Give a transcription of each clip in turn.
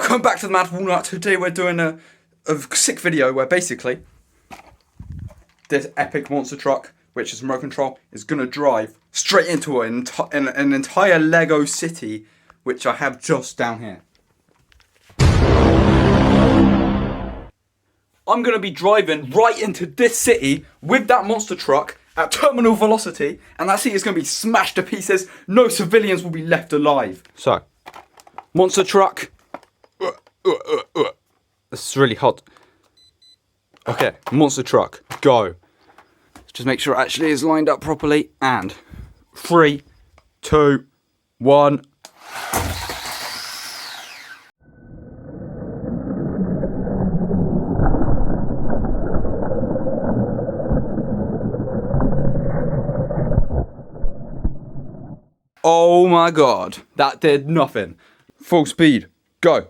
Welcome back to the Mad Walnut. Today we're doing a sick video where basically this epic monster truck, which is remote control, is going to drive straight into an entire Lego city, which I have just down here. I'm going to be driving right into this city with that monster truck at terminal velocity, and that city is going to be smashed to pieces. No civilians will be left alive. So, monster truck. This is really hot. Okay, monster truck, go. Just make sure it actually is lined up properly. And 3, 2, 1. Oh my god, that did nothing. Full speed, go.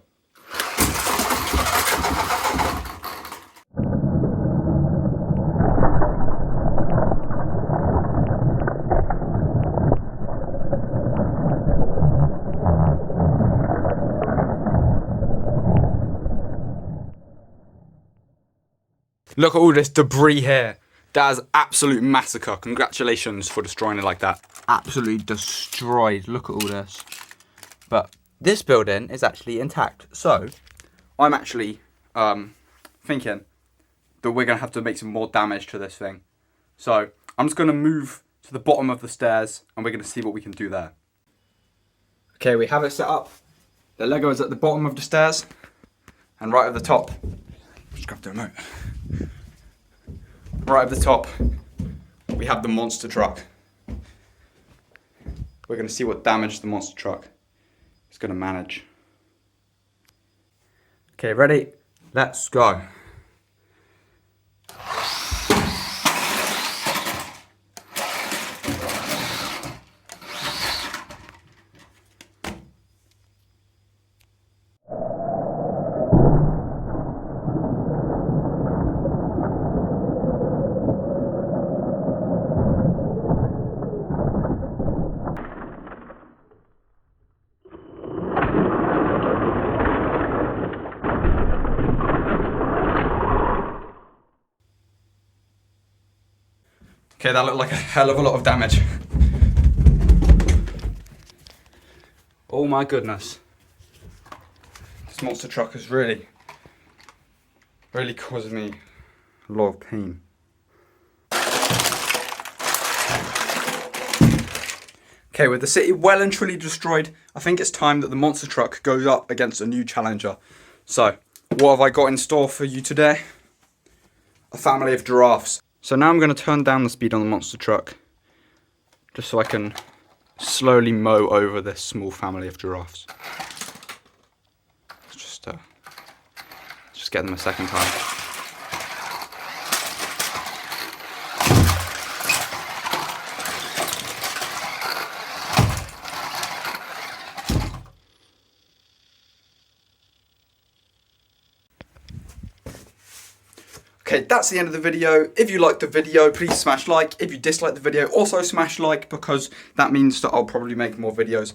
Look at all this debris here. That is absolute massacre. Congratulations for destroying it like that. Absolutely destroyed. Look at all this. But this building is actually intact. So I'm actually thinking that we're going to have to make some more damage to this thing. So I'm just going to move to the bottom of the stairs and we're going to see what we can do there. Okay, we have it set up. The Lego is at the bottom of the stairs and right at the top. Just grab the remote. Right at the top, we have the monster truck. We're going to see what damage the monster truck is going to manage. Okay, ready? Let's go. Okay, that looked like a hell of a lot of damage. Oh my goodness. This monster truck is really causing me a lot of pain. Okay, with the city well and truly destroyed, I think it's time that the monster truck goes up against a new challenger. So, what have I got in store for you today? A family of giraffes. So now I'm going to turn down the speed on the monster truck, just so I can slowly mow over this small family of giraffes. Just get them a second time. Okay, that's the end of the video. If you liked the video, please smash like. If you dislike the video, also smash like, because that means that I'll probably make more videos.